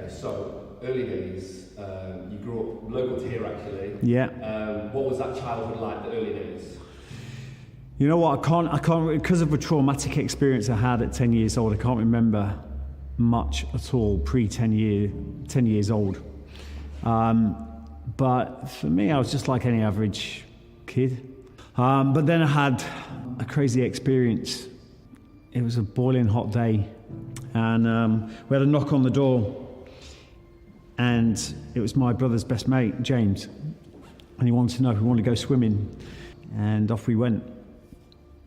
Okay, so early days, you grew up local to here actually. Yeah. What was that childhood like, the early days? You know what, I can't, because of a traumatic experience I had at 10 years old, I can't remember much at all pre-10 years old. But for me, I was just like any average kid. But then I had a crazy experience. It was a boiling hot day, and we had a knock on the door, and it was my brother's best mate, James, and he wanted to know if we wanted to go swimming, and off we went.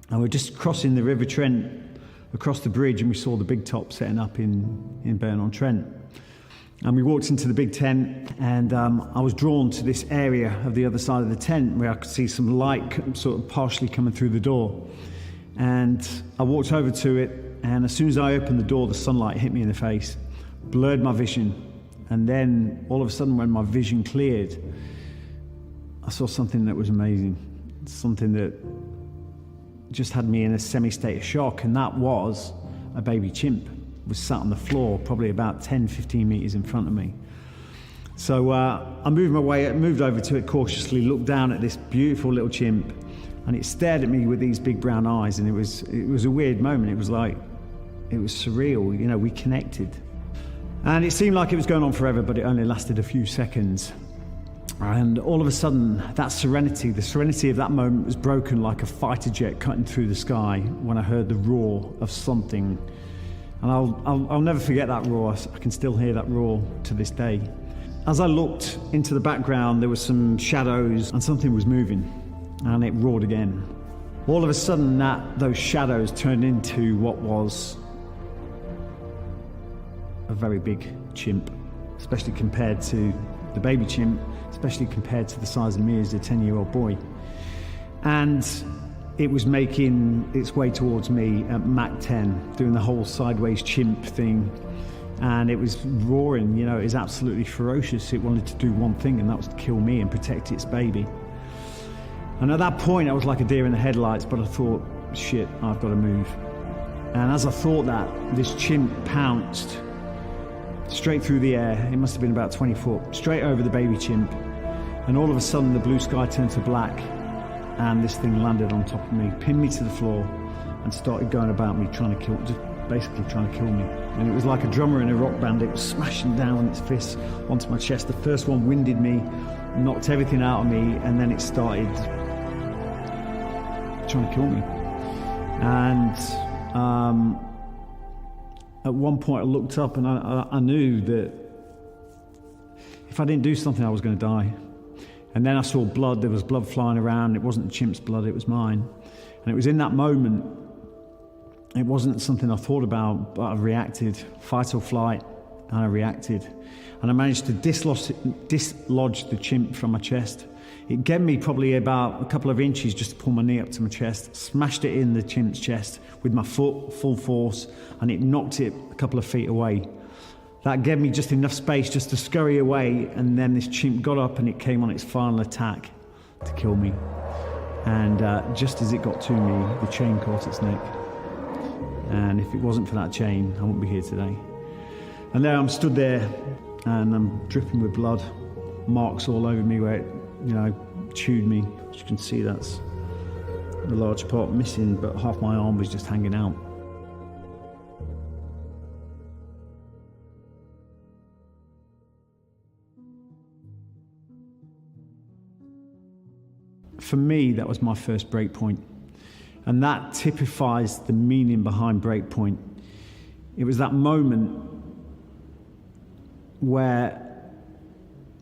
And we were just crossing the River Trent across the bridge, and we saw the big top setting up in Burn-on-Trent. And we walked into the big tent, and I was drawn to this area of the other side of the tent where I could see some light sort of partially coming through the door. And I walked over to it, and as soon as I opened the door, the sunlight hit me in the face, blurred my vision. And then all of a sudden, when my vision cleared, I saw something that was amazing, something that just had me in a semi-state of shock, and that was a baby chimp. Was sat on the floor, probably about 10, 15 meters in front of me. So I moved over to it cautiously, looked down at this beautiful little chimp, and it stared at me with these big brown eyes, and it was a weird moment. It was surreal, you know, we connected. And it seemed like it was going on forever, but it only lasted a few seconds. And all of a sudden, the serenity of that moment was broken like a fighter jet cutting through the sky when I heard the roar of something. And I'll never forget that roar. I can still hear that roar to this day. As I looked into the background, there were some shadows and something was moving, and it roared again. All of a sudden, those shadows turned into what was a very big chimp, especially compared to the baby chimp, especially compared to the size of me as a 10-year-old boy. And it was making its way towards me at Mach 10, doing the whole sideways chimp thing. And it was roaring, you know, it was absolutely ferocious. It wanted to do one thing, and that was to kill me and protect its baby. And at that point, I was like a deer in the headlights, but I thought, shit, I've got to move. And as I thought that, this chimp pounced straight through the air. It must have been about 20 foot, straight over the baby chimp. And all of a sudden, the blue sky turned to black, and this thing landed on top of me, pinned me to the floor, and started going about me, basically trying to kill me. And it was like a drummer in a rock band. It was smashing down its fists onto my chest. The first one winded me, knocked everything out of me, and then it started trying to kill me. And at one point I looked up, and I knew that if I didn't do something, I was going to die. And then I saw blood. There was blood flying around. It wasn't the chimp's blood, it was mine. And it was in that moment, it wasn't something I thought about, but I reacted, fight or flight, and I reacted. And I managed to dislodge the chimp from my chest. It gave me probably about a couple of inches just to pull my knee up to my chest, smashed it in the chimp's chest with my foot, full force, and it knocked it a couple of feet away. That gave me just enough space just to scurry away, and then this chimp got up and it came on its final attack to kill me. And just as it got to me, the chain caught its neck. And if it wasn't for that chain, I wouldn't be here today. And there I'm stood there, and I'm dripping with blood, marks all over me where it, you know, chewed me. As you can see, that's a large part missing, but half my arm was just hanging out. For me, that was my first break point. And that typifies the meaning behind break point. It was that moment where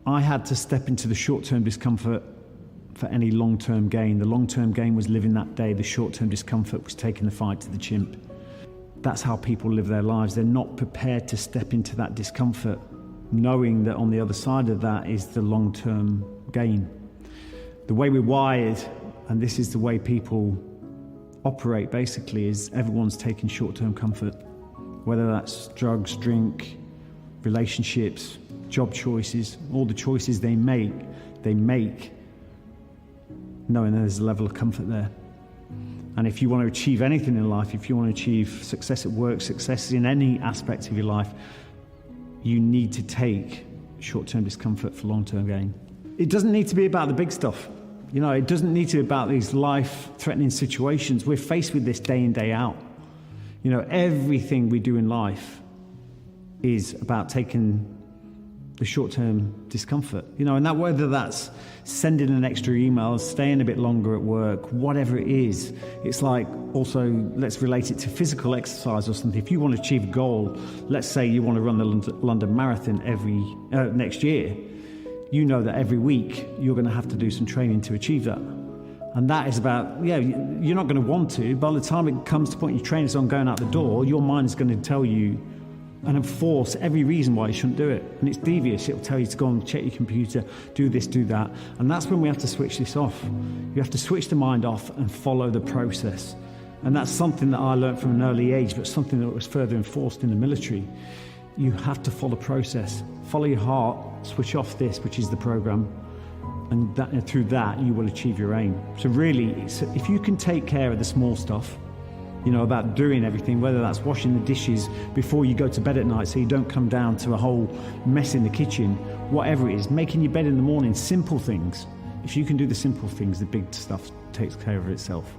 I had to step into the short-term discomfort for any long-term gain. The long-term gain was living that day. The short-term discomfort was taking the fight to the chimp. That's how people live their lives. They're not prepared to step into that discomfort, knowing that on the other side of that is the long-term gain. The way we're wired, and this is the way people operate basically, is everyone's taking short-term comfort, whether that's drugs, drink, relationships, job choices, all the choices they make knowing there's a level of comfort there. And if you want to achieve anything in life, if you want to achieve success at work, success in any aspect of your life, you need to take short-term discomfort for long-term gain. It doesn't need to be about the big stuff. It doesn't need to be about these life-threatening situations. We're faced with this day in, day out. Everything we do in life is about taking the short-term discomfort, and that, whether that's sending an extra email, staying a bit longer at work, whatever it is. It's like, also, let's relate it to physical exercise or something. If you want to achieve a goal, let's say you want to run the London Marathon next year, that every week you're going to have to do some training to achieve that. And that is about, you're not going to want to. By the time it comes to point your trainers on going out the door, your mind is going to tell you and enforce every reason why you shouldn't do it. And it's devious. It'll tell you to go and check your computer, do this, do that. And that's when we have to switch this off. You have to switch the mind off and follow the process. And that's something that I learned from an early age, but something that was further enforced in the military. You have to follow process. Follow your heart, switch off this, which is the program. And through that, you will achieve your aim. So really, if you can take care of the small stuff, about doing everything, whether that's washing the dishes before you go to bed at night so you don't come down to a whole mess in the kitchen, whatever it is, making your bed in the morning, simple things. If you can do the simple things, the big stuff takes care of itself.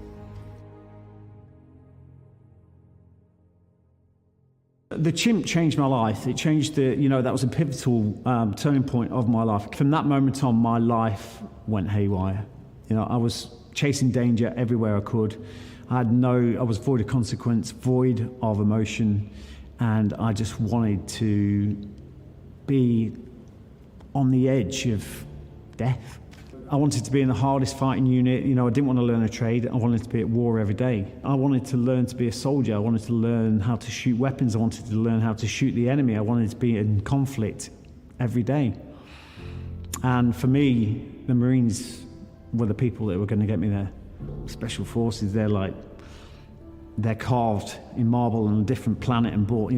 The chimp changed my life. It changed that was a pivotal turning point of my life. From that moment on, my life went haywire. I was chasing danger everywhere I could. I was void of consequence, void of emotion, and I just wanted to be on the edge of death. I wanted to be in the hardest fighting unit. I didn't want to learn a trade. I wanted to be at war every day. I wanted to learn to be a soldier. I wanted to learn how to shoot weapons. I wanted to learn how to shoot the enemy. I wanted to be in conflict every day. And for me, the Marines were the people that were going to get me there. Special forces, they're carved in marble on a different planet and bought,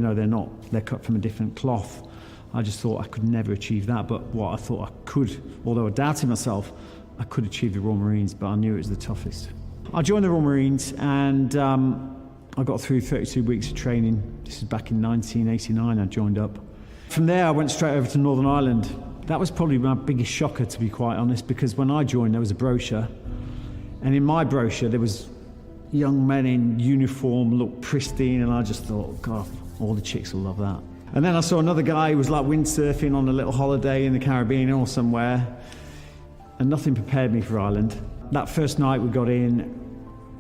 they're cut from a different cloth. I just thought I could never achieve that, but what I thought I could, although I doubted myself, I could achieve the Royal Marines, but I knew it was the toughest. I joined the Royal Marines and I got through 32 weeks of training. This is back in 1989 I joined up. From there I went straight over to Northern Ireland. That was probably my biggest shocker, to be quite honest, because when I joined there was a brochure, and in my brochure there was young men in uniform, looked pristine, and I just thought, God, all the chicks will love that. And then I saw another guy who was like windsurfing on a little holiday in the Caribbean or somewhere, and nothing prepared me for Ireland. That first night we got in,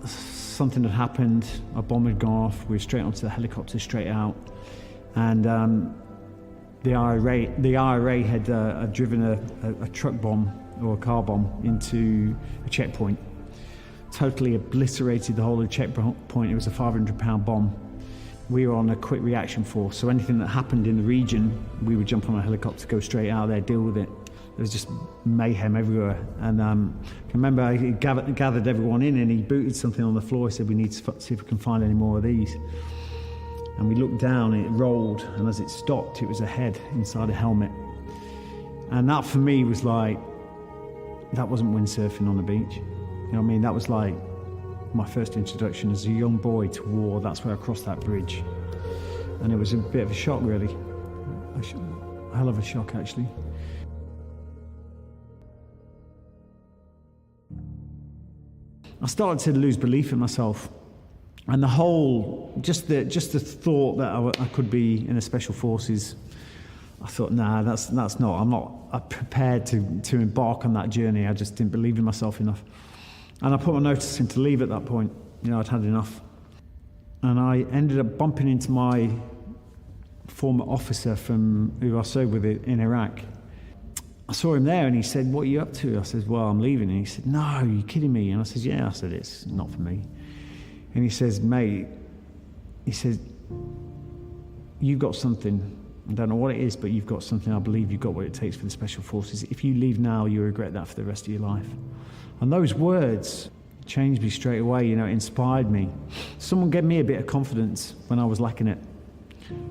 something had happened, a bomb had gone off, we were straight onto the helicopter, straight out, and the IRA had driven a truck bomb or a car bomb into a checkpoint. Totally obliterated the whole of the checkpoint. It was a 500-pound bomb. We were on a quick reaction force, so anything that happened in the region, we would jump on a helicopter, go straight out there, deal with it. There was just mayhem everywhere. And I remember he gathered everyone in and he booted something on the floor. He said, we need to see if we can find any more of these. And we looked down and it rolled, and as it stopped, it was a head inside a helmet. And that for me was like, that wasn't windsurfing on the beach. You know what I mean? That was like my first introduction as a young boy to war. That's where I crossed that bridge. And it was a bit of a shock, really. A hell of a shock, actually. I started to lose belief in myself. And the whole, just the thought that I could be in the Special Forces, I thought, nah, that's not, I'm not prepared to embark on that journey. I just didn't believe in myself enough. And I put my notice in to leave at that point. I'd had enough. And I ended up bumping into my former officer who I served with in Iraq. I saw him there and he said, what are you up to? I said, well, I'm leaving. And he said, no, you're kidding me. And I said, yeah. I said, it's not for me. And he says, mate, he says, you've got something. I don't know what it is, but you've got something. I believe you've got what it takes for the Special Forces. If you leave now, you'll regret that for the rest of your life. And those words changed me straight away, it inspired me. Someone gave me a bit of confidence when I was lacking it.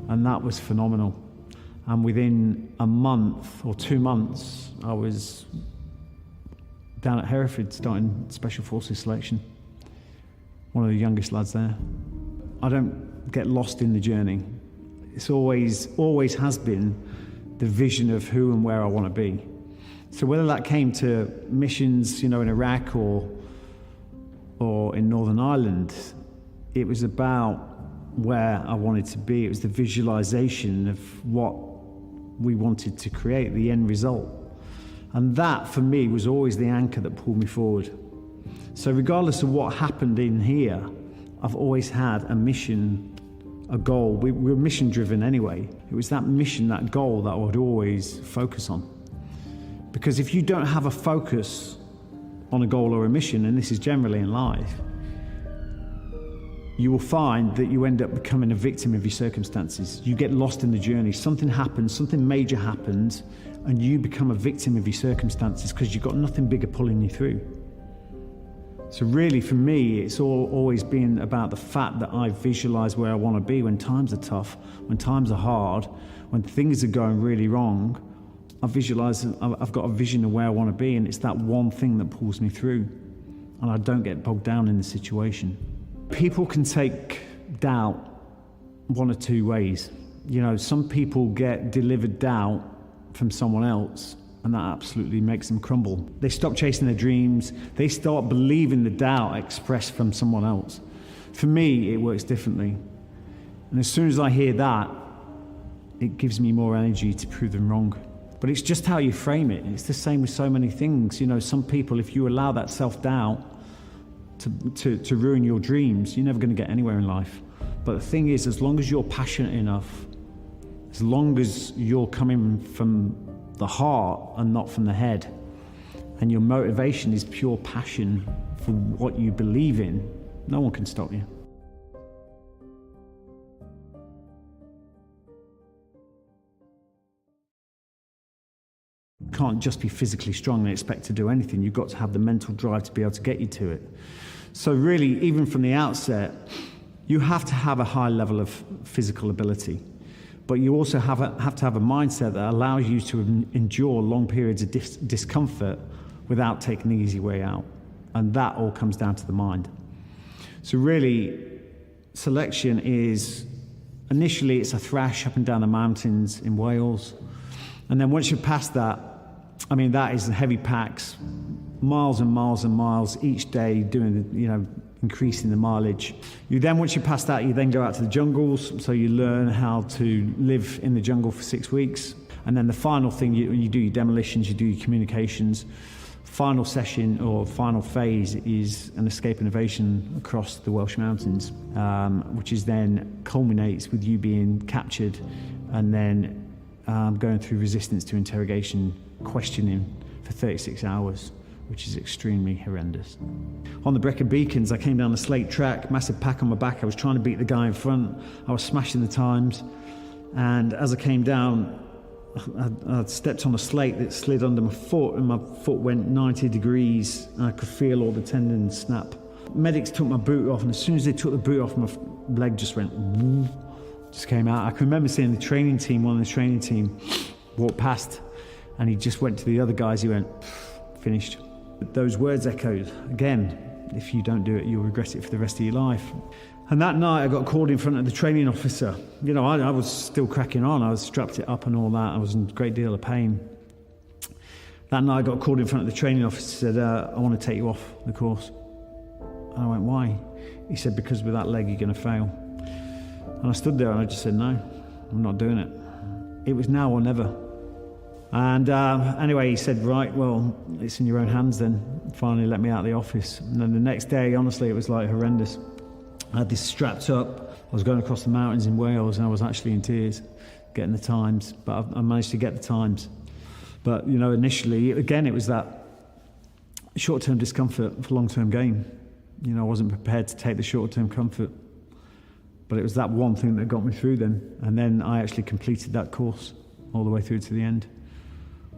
And that was phenomenal. And within a month or 2 months, I was down at Hereford starting Special Forces selection. One of the youngest lads there. I don't get lost in the journey. It's always has been the vision of who and where I want to be. So whether that came to missions, in Iraq or in Northern Ireland, it was about where I wanted to be. It was the visualization of what we wanted to create, the end result. And that, for me, was always the anchor that pulled me forward. So regardless of what happened in here, I've always had a mission, a goal. We were mission driven anyway. It was that mission, that goal that I would always focus on. Because if you don't have a focus on a goal or a mission, and this is generally in life, you will find that you end up becoming a victim of your circumstances. You get lost in the journey. Something happens, something major happens, and you become a victim of your circumstances because you've got nothing bigger pulling you through. So really, for me, it's always been about the fact that I visualize where I want to be when times are tough, when times are hard, when things are going really wrong. I visualize, I've got a vision of where I want to be, and it's that one thing that pulls me through, and I don't get bogged down in the situation. People can take doubt one or two ways. Some people get delivered doubt from someone else, and that absolutely makes them crumble. They stop chasing their dreams. They start believing the doubt expressed from someone else. For me, it works differently. And as soon as I hear that, it gives me more energy to prove them wrong. But it's just how you frame it. It's the same with so many things. Some people, if you allow that self-doubt to ruin your dreams, you're never going to get anywhere in life. But the thing is, as long as you're passionate enough, as long as you're coming from the heart and not from the head, and your motivation is pure passion for what you believe in, no one can stop you. You can't just be physically strong and expect to do anything. You've got to have the mental drive to be able to get you to it. So really, even from the outset, you have to have a high level of physical ability, but you also have to have a mindset that allows you to endure long periods of discomfort without taking the easy way out. And that all comes down to the mind. So really, selection is, initially it's a thrash up and down the mountains in Wales. And then once you're past that, that is the heavy packs, miles and miles and miles each day, doing increasing the mileage. Once you're past that, you then go out to the jungles, so you learn how to live in the jungle for 6 weeks. And then the final thing, you do your demolitions, you do your communications. Final session or final phase is an escape and evasion across the Welsh mountains, which is then culminates with you being captured and then going through resistance to interrogation, questioning for 36 hours, which is extremely horrendous. On the Brecon Beacons, I came down the slate track, massive pack on my back. I was trying to beat the guy in front. I was smashing the times. And as I came down, I stepped on a slate that slid under my foot, and my foot went 90 degrees, and I could feel all the tendons snap. Medics took my boot off, and as soon as they took the boot off, my leg just went, just came out. I can remember seeing one of the training team walk past, and he just went to the other guys, he went, finished. Those words echoed. Again, if you don't do it, you'll regret it for the rest of your life. And that night I got called in front of the training officer. I was still cracking on. I was strapped it up and all that. I was in a great deal of pain. That night I got called in front of the training officer, said, I want to take you off the course. And I went, why? He said, because with that leg you're going to fail. And I stood there and I just said, no, I'm not doing it. It was now or never. And anyway, he said, right, well, it's in your own hands then. Finally let me out of the office. And then the next day, honestly, it was like horrendous. I had this strapped up. I was going across the mountains in Wales, and I was actually in tears getting the times. But I managed to get the times. But, initially, again, it was that short-term discomfort for long-term gain. I wasn't prepared to take the short-term comfort. But it was that one thing that got me through then. And then I actually completed that course all the way through to the end,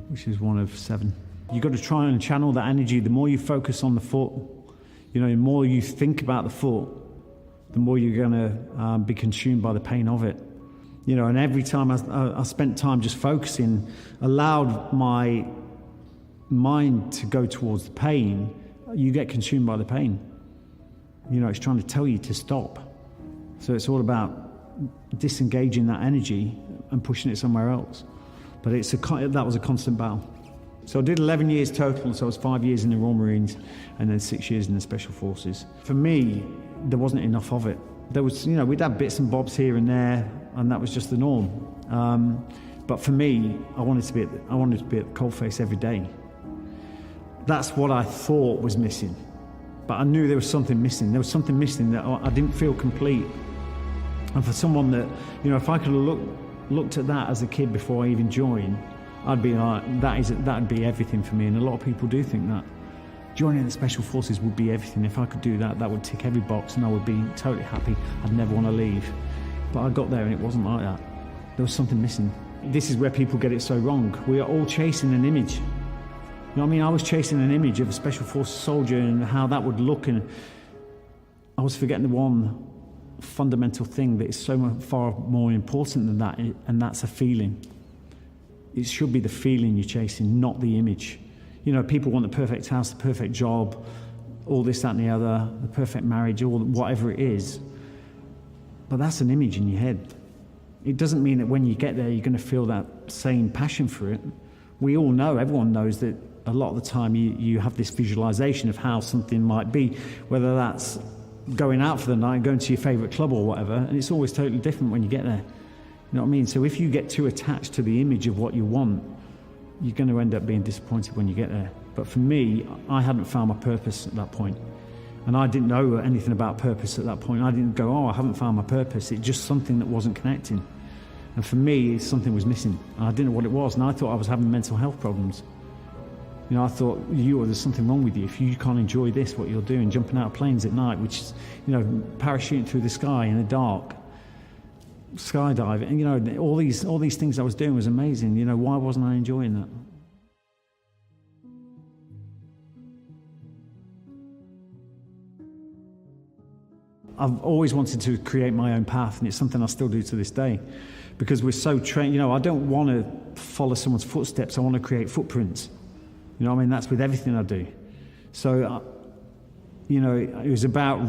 which is one of 7. You've got to try and channel that energy. The more you focus on the foot, the more you think about the foot, the more you're going to be consumed by the pain of it. And every time I spent time just focusing, allowed my mind to go towards the pain, you get consumed by the pain. It's trying to tell you to stop. So it's all about disengaging that energy and pushing it somewhere else. But that was a constant battle. So I did 11 years total, so I was 5 years in the Royal Marines and then 6 years in the Special Forces. For me, there wasn't enough of it. There was, we'd have bits and bobs here and there, and that was just the norm. But for me, I wanted to be at the coalface every day. That's what I thought was missing. But I knew there was something missing. There was something missing that I didn't feel complete. And for someone that, if I could have looked at that as a kid before I even joined, I'd be like, that'd be everything for me. And a lot of people do think that. Joining the Special Forces would be everything. If I could do that, that would tick every box and I would be totally happy. I'd never want to leave. But I got there and it wasn't like that. There was something missing. This is where people get it so wrong. We are all chasing an image. You know what I mean? I was chasing an image of a Special Forces soldier and how that would look, and I was forgetting the one fundamental thing that is so far more important than that, and that's a feeling. It should be the feeling you're chasing, not the image. People want the perfect house, the perfect job, all this, that, and the other, the perfect marriage, or whatever it is. But that's an image in your head. It doesn't mean that when you get there, you're going to feel that same passion for it. We all know, everyone knows that a lot of the time you have this visualization of how something might be, whether that's going out for the night, going to your favorite club or whatever, and it's always totally different when you get there. You know what I mean? So if you get too attached to the image of what you want, you're going to end up being disappointed when you get there. But for me, I hadn't found my purpose at that point. And I didn't know anything about purpose at that point. I didn't go, I haven't found my purpose. It's just something that wasn't connecting. And for me, something was missing. And I didn't know what it was. And I thought I was having mental health problems. I thought, there's something wrong with you. If you can't enjoy this, what you're doing, jumping out of planes at night, which is, parachuting through the sky in the dark, skydiving, and all these things I was doing was amazing. Why wasn't I enjoying that? I've always wanted to create my own path, and it's something I still do to this day, because we're so trained. I don't want to follow someone's footsteps. I want to create footprints. That's with everything I do. So, it was about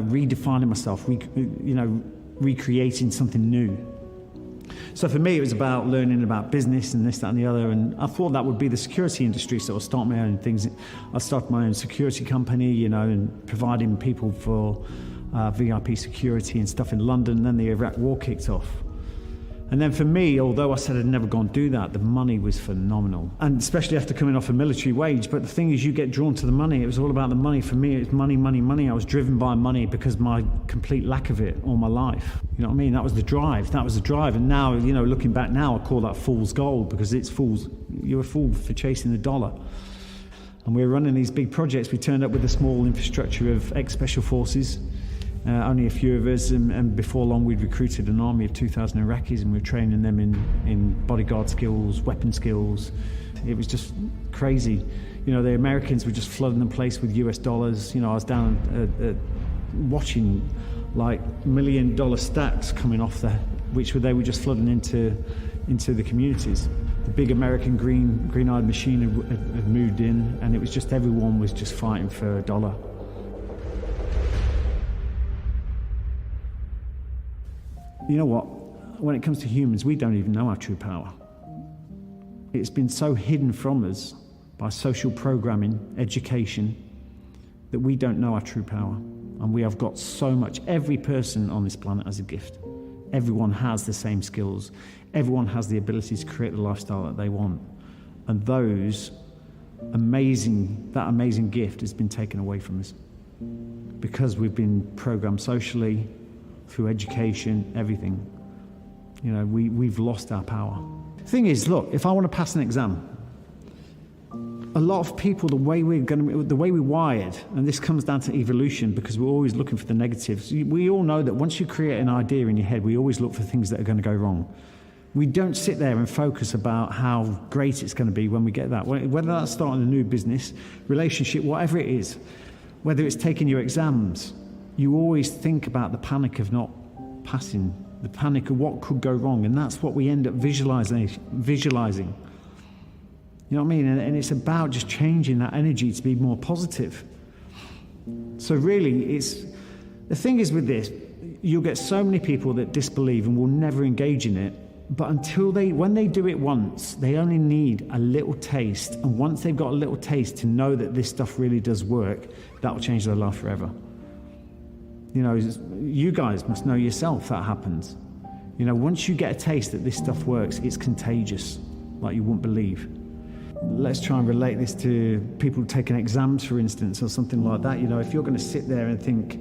redefining myself, recreating something new. So for me, it was about learning about business and this, that, and the other. And I thought that would be the security industry. So I started my own things. I started my own security company, and providing people for VIP security and stuff in London. And then the Iraq War kicked off. And then for me, although I said I'd never go and do that, the money was phenomenal. And especially after coming off a military wage. But the thing is, you get drawn to the money. It was all about the money. For me, it was money, money, money. I was driven by money because my complete lack of it all my life. You know what I mean? That was the drive. And now, looking back now, I call that fool's gold, because it's fools. You're a fool for chasing the dollar. And we were running these big projects. We turned up with a small infrastructure of ex-special forces. Only a few of us, and before long we'd recruited an army of 2,000 Iraqis, and we were training them in bodyguard skills, weapon skills. It was just crazy. The Americans were just flooding the place with US dollars. I was down watching like $1 million stacks coming off they were just flooding into the communities. The big American green-eyed machine had moved in, and it was just everyone was just fighting for a dollar. You know what? When it comes to humans, we don't even know our true power. It's been so hidden from us by social programming, education, that we don't know our true power. And we have got so much. Every person on this planet has a gift. Everyone has the same skills. Everyone has the ability to create the lifestyle that they want. And that amazing gift has been taken away from us, because we've been programmed socially, through education, everything. We've lost our power. The thing is, look, if I want to pass an exam, a lot of people, the way we're wired, and this comes down to evolution, because we're always looking for the negatives. We all know that once you create an idea in your head, we always look for things that are going to go wrong. We don't sit there and focus about how great it's going to be when we get that. Whether that's starting a new business, relationship, whatever it is, whether it's taking your exams, you always think about the panic of not passing, the panic of what could go wrong, and that's what we end up visualizing. You know what I mean? And it's about just changing that energy to be more positive. So really, the thing is with this, You'll get so many people that disbelieve and will never engage in it. But when they do it once, they only need a little taste. And once they've got a little taste to know that this stuff really does work, that will change their life forever. You know, you guys must know yourself that happens. You know, once you get a taste that this stuff works, it's contagious, like you wouldn't believe. Let's try and relate this to people taking exams, for instance, or something like that. You know, if you're going to sit there and think,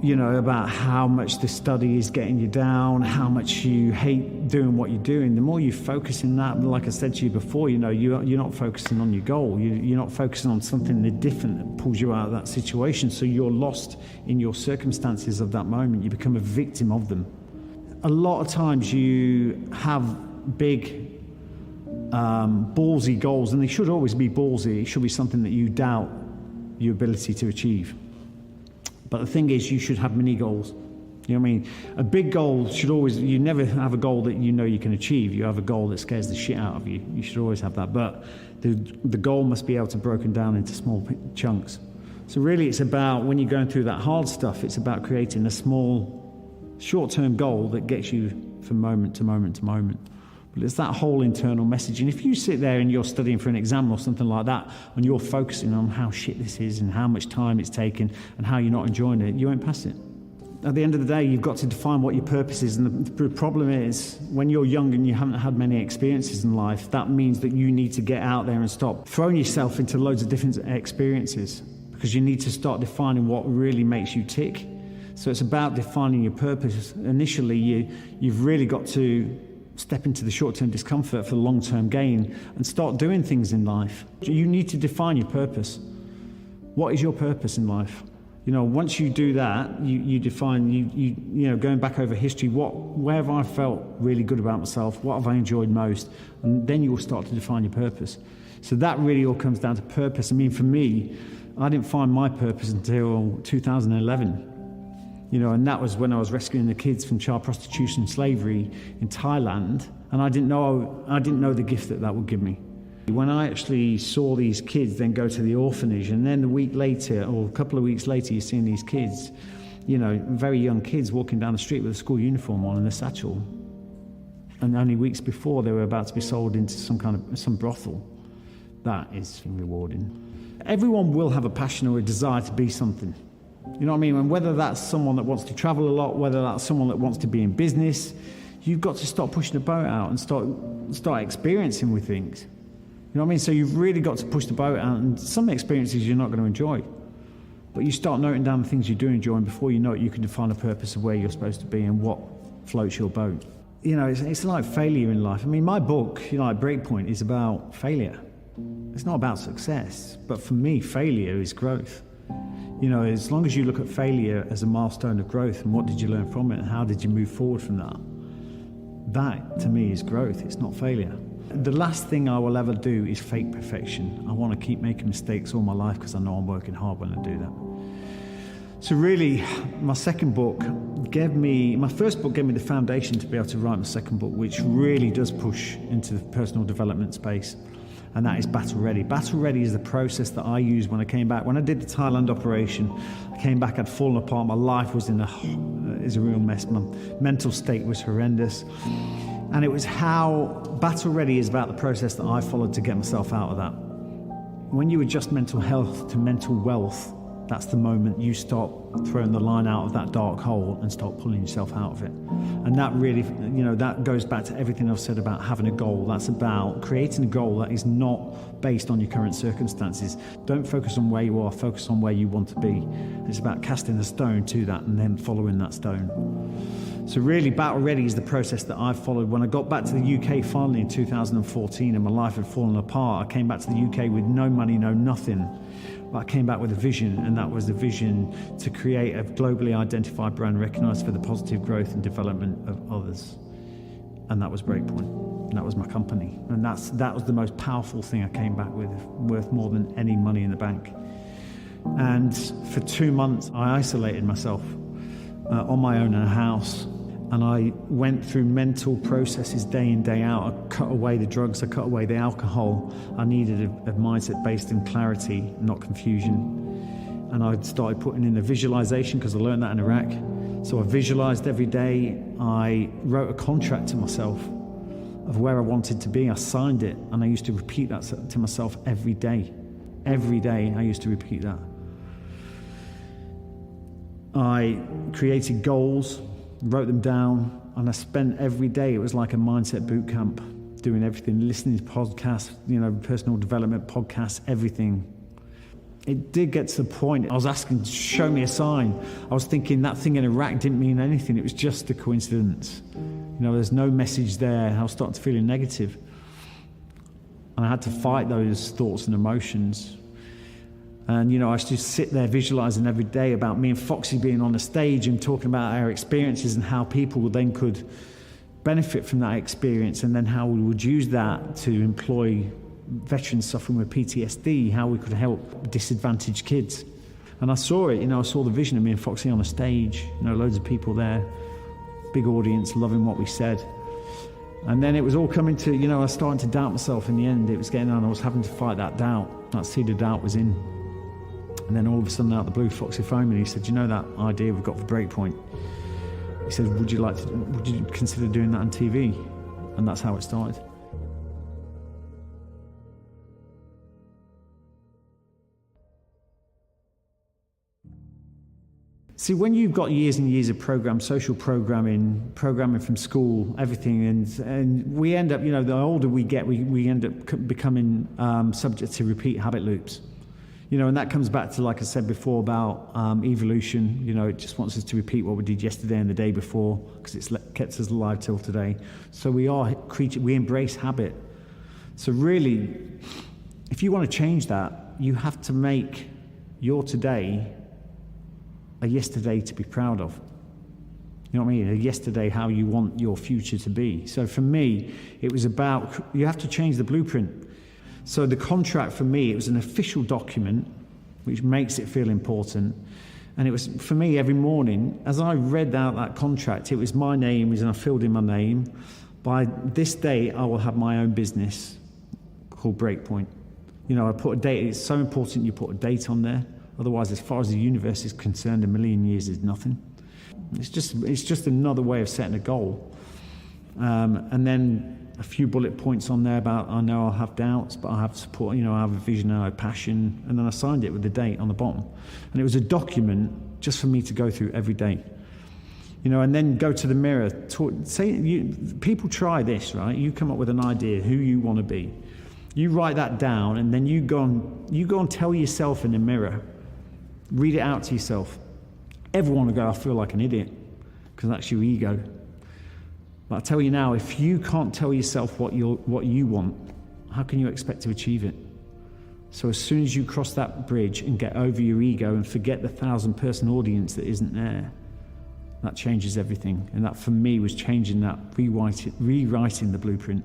you know, about how much the study is getting you down, how much you hate doing what you're doing, the more you focus in that, like I said to you before, you know, you're not focusing on your goal. You're not focusing on something different that pulls you out of that situation. So you're lost in your circumstances of that moment. You become a victim of them. A lot of times you have big, ballsy goals, and they should always be ballsy. It should be something that you doubt your ability to achieve. But the thing is, you should have mini goals. You know what I mean? A big goal should always, you never have a goal that you know you can achieve. You have a goal that scares the shit out of you. You should always have that. But the goal must be able to be broken down into small chunks. So really it's about, when you're going through that hard stuff, it's about creating a small, short-term goal that gets you from moment to moment to moment. But it's that whole internal message. And if you sit there and you're studying for an exam or something like that, and you're focusing on how shit this is and how much time it's taken and how you're not enjoying it, you won't pass it. At the end of the day, you've got to define what your purpose is. And the problem is, when you're young and you haven't had many experiences in life, that means that you need to get out there and stop throwing yourself into loads of different experiences, because you need to start defining what really makes you tick. So it's about defining your purpose. Initially, you've really got to step into the short-term discomfort for the long-term gain and start doing things in life. You need to define your purpose. What is your purpose in life? You know, once you do that, you define, you know, going back over history, where have I felt really good about myself? What have I enjoyed most? And then you will start to define your purpose. So that really all comes down to purpose. I mean, for me, I didn't find my purpose until 2011. You know, and that was when I was rescuing the kids from child prostitution and slavery in Thailand, and I didn't know the gift that would give me. When I actually saw these kids then go to the orphanage, and then a week later, or a couple of weeks later, you're seeing these kids, you know, very young kids walking down the street with a school uniform on and a satchel. And only weeks before, they were about to be sold into some brothel. That is rewarding. Everyone will have a passion or a desire to be something. You know what I mean? And whether that's someone that wants to travel a lot, whether that's someone that wants to be in business, you've got to start pushing the boat out and start experiencing with things. You know what I mean? So you've really got to push the boat out, and some experiences you're not going to enjoy. But you start noting down the things you do enjoy, and before you know it, you can define a purpose of where you're supposed to be and what floats your boat. You know, it's like failure in life. I mean, my book, you know, like Breakpoint, is about failure. It's not about success. But for me, failure is growth. You know, as long as you look at failure as a milestone of growth, and what did you learn from it, and how did you move forward from that, that to me is growth. It's not failure. The last thing I will ever do is fake perfection. I want to keep making mistakes all my life because I know I'm working hard when I do that. So really, my first book gave me the foundation to be able to write my second book, which really does push into the personal development space. And that is Battle Ready. Battle Ready is the process that I used when I came back. When I did the Thailand operation, I came back, I'd fallen apart. My life was is a real mess. My mental state was horrendous. And it was how Battle Ready is about the process that I followed to get myself out of that. When you adjust mental health to mental wealth, that's the moment you start throwing the line out of that dark hole and start pulling yourself out of it. And that really, you know, that goes back to everything I've said about having a goal. That's about creating a goal that is not based on your current circumstances. Don't focus on where you are, focus on where you want to be. It's about casting a stone to that and then following that stone. So really, Battle Ready is the process that I've followed. When I got back to the UK finally in 2014 and my life had fallen apart, I came back to the UK with no money, no nothing. But I came back with a vision, and that was the vision to create a globally identified brand recognized for the positive growth and development of others. And that was Breakpoint. And that was my company. And that was the most powerful thing I came back with, worth more than any money in the bank. And for 2 months, I isolated myself on my own in a house. And I went through mental processes day in, day out. I cut away the drugs, I cut away the alcohol. I needed a mindset based in clarity, not confusion. and I started putting in a visualization because I learned that in Iraq. So I visualized every day. I wrote a contract to myself of where I wanted to be. I signed it, and I used to repeat that to myself every day. Every day I used to repeat that. I created goals, wrote them down, and I spent every day, it was like a mindset boot camp, doing everything, listening to podcasts, personal development podcasts, everything. It did get to the point, I was asking, show me a sign. I was thinking that thing in Iraq didn't mean anything. It was just a coincidence. There's no message there. I was starting to feel negative. And I had to fight those thoughts and emotions. And, I used to sit there visualizing every day about me and Foxy being on the stage and talking about our experiences and how people then could benefit from that experience, and then how we would use that to employ veterans suffering with PTSD, how we could help disadvantaged kids. And I saw it, I saw the vision of me and Foxy on the stage, loads of people there, big audience loving what we said. And then it was all coming to, I was starting to doubt myself in the end. It was getting on, I was having to fight that doubt. That seed of doubt was in. And then all of a sudden, out of the blue, Foxy phoned me and he said, that idea we've got for Breakpoint? He said, would you consider doing that on TV? And that's how it started. See, when you've got years and years of social programming from school, everything, and we end up, the older we get, we end up becoming subject to repeat habit loops. And that comes back to, like I said before, about evolution. It just wants us to repeat what we did yesterday and the day before, because it's kept us alive till today. So we embrace habit. So really, if you want to change that, you have to make your today a yesterday to be proud of. You know what I mean? A yesterday how you want your future to be. So for me, it was about, you have to change the blueprint. So the contract for me, it was an official document, which makes it feel important. And it was, for me, every morning, as I read out that contract, it was my name, and I filled in my name. By this day, I will have my own business called Breakpoint. I put a date. It's so important you put a date on there. Otherwise, as far as the universe is concerned, a million years is nothing. It's just another way of setting a goal. And then a few bullet points on there about, I know I'll have doubts, but I have support, I have a vision, I have a passion. And then I signed it with the date on the bottom. And it was a document just for me to go through every day. And then go to the mirror. People try this, right? You come up with an idea, who you want to be. You write that down, and then you go and tell yourself in the mirror. Read it out to yourself. Everyone will go, I feel like an idiot, because that's your ego. But I tell you now, if you can't tell yourself what you want, how can you expect to achieve it? So as soon as you cross that bridge and get over your ego and forget the 1,000-person audience that isn't there, that changes everything. And that, for me, was changing that, rewriting the blueprint.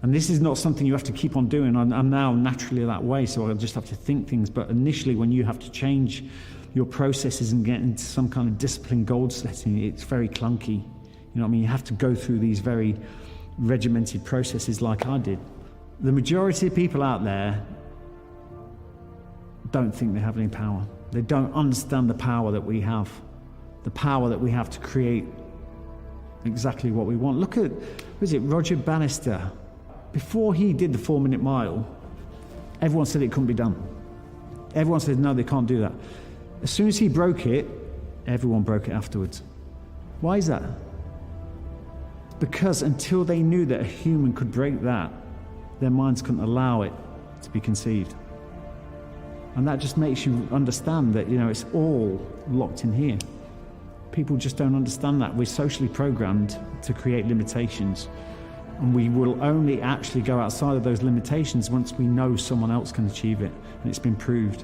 And this is not something you have to keep on doing. I'm now naturally that way, so I just have to think things. But initially, when you have to change your processes and get into some kind of disciplined goal setting, it's very clunky. You have to go through these very regimented processes like I did. The majority of people out there don't think they have any power. They don't understand the power that we have. The power that we have to create exactly what we want. Look at, Roger Bannister? Before he did the 4-minute mile, everyone said it couldn't be done. Everyone said, no, they can't do that. As soon as he broke it, everyone broke it afterwards. Why is that? Because until they knew that a human could break that, their minds couldn't allow it to be conceived. And that just makes you understand that, it's all locked in here. People just don't understand that. We're socially programmed to create limitations. And we will only actually go outside of those limitations once we know someone else can achieve it. And it's been proved.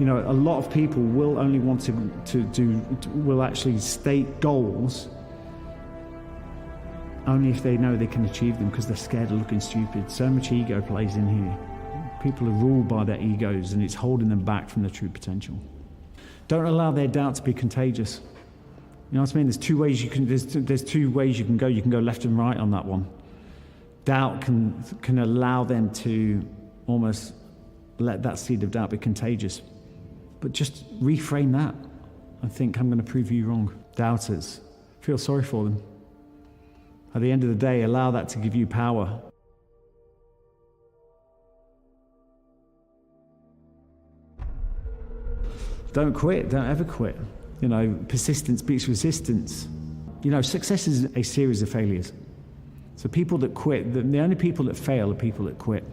A lot of people will only want will actually state goals only if they know they can achieve them, because they're scared of looking stupid. So much ego plays in here. People are ruled by their egos, and it's holding them back from their true potential. Don't allow their doubt to be contagious. You know what I mean? There's two ways you can go. You can go left and right on that one. Doubt can allow them to almost let that seed of doubt be contagious. But just reframe that and think, I'm going to prove you wrong. Doubters, feel sorry for them. At the end of the day, allow that to give you power. Don't quit, don't ever quit. Persistence beats resistance. Success is a series of failures. So people that quit, the only people that fail are people that quit.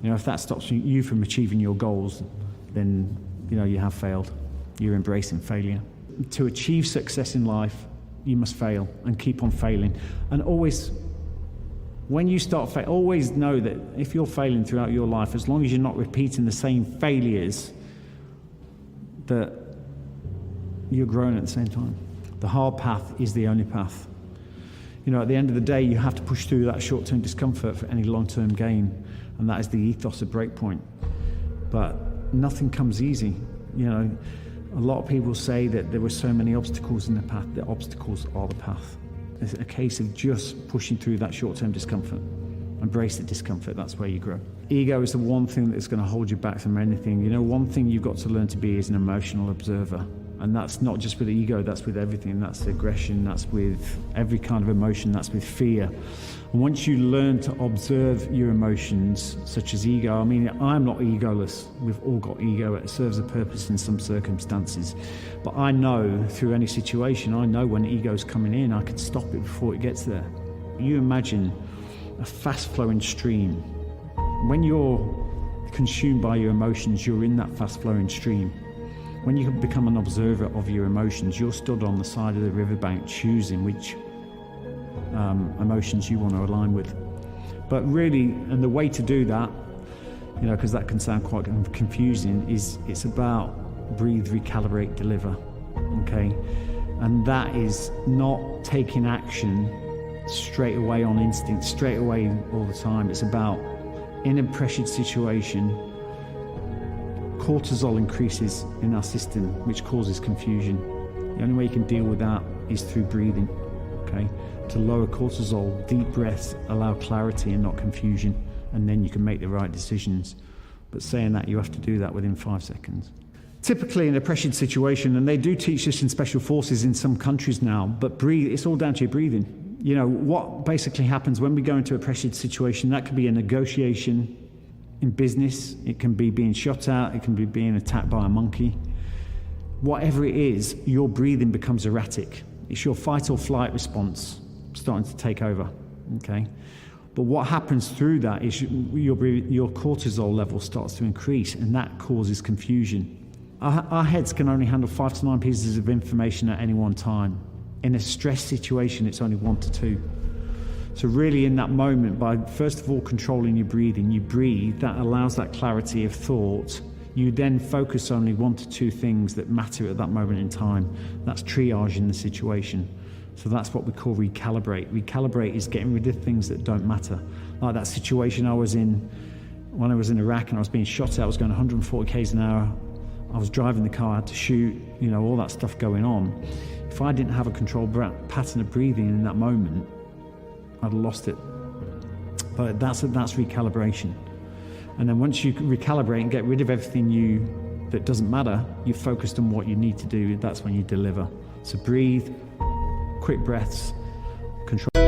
If that stops you from achieving your goals, then, you have failed. You're embracing failure. To achieve success in life, you must fail and keep on failing. And always, when you start always know that if you're failing throughout your life, as long as you're not repeating the same failures, that you're growing at the same time. The hard path is the only path. At the end of the day, you have to push through that short-term discomfort for any long-term gain, and that is the ethos of Breakpoint. But nothing comes easy. A lot of people say that there were so many obstacles in the path. The obstacles are the path. It's a case of just pushing through that short-term discomfort. Embrace the discomfort, that's where you grow. Ego is the one thing that's going to hold you back from anything. One thing you've got to learn to be is an emotional observer. And that's not just with the ego, that's with everything. That's aggression, that's with every kind of emotion, that's with fear. And once you learn to observe your emotions, such as ego, I'm not egoless. We've all got ego. It serves a purpose in some circumstances. But I know through any situation, I know when ego's coming in, I can stop it before it gets there. You imagine a fast-flowing stream. When you're consumed by your emotions, you're in that fast-flowing stream. When you become an observer of your emotions, you're stood on the side of the riverbank choosing which emotions you want to align with. But really, and the way to do that, because that can sound quite confusing, is it's about breathe, recalibrate, deliver, okay? And that is not taking action straight away on instinct, straight away all the time. It's about, in a pressured situation, cortisol increases in our system, which causes confusion. The only way you can deal with that is through breathing, okay? To lower cortisol, deep breaths allow clarity and not confusion, and then you can make the right decisions. But saying that, you have to do that within 5 seconds. Typically in a pressured situation, and they do teach this in special forces in some countries now, but breathe, it's all down to your breathing. What basically happens when we go into a pressured situation, that could be a negotiation in business, it can be being shot at, it can be being attacked by a monkey. Whatever it is, your breathing becomes erratic. It's your fight or flight response starting to take over, okay? But what happens through that is your cortisol level starts to increase, and that causes confusion. Our heads can only handle 5 to 9 pieces of information at any one time. In a stress situation, it's only 1 to 2. So really in that moment, by first of all controlling your breathing, you breathe, that allows that clarity of thought. You then focus only 1 to 2 things that matter at that moment in time. That's triaging the situation. So that's what we call recalibrate. Recalibrate is getting rid of things that don't matter. Like that situation I was in when I was in Iraq and I was being shot at, I was going 140 k's an hour. I was driving the car, I had to shoot, all that stuff going on. If I didn't have a controlled pattern of breathing in that moment, I'd have lost it. But that's recalibration. And then once you recalibrate and get rid of everything that doesn't matter, you're focused on what you need to do, that's when you deliver. So breathe, quick breaths, control.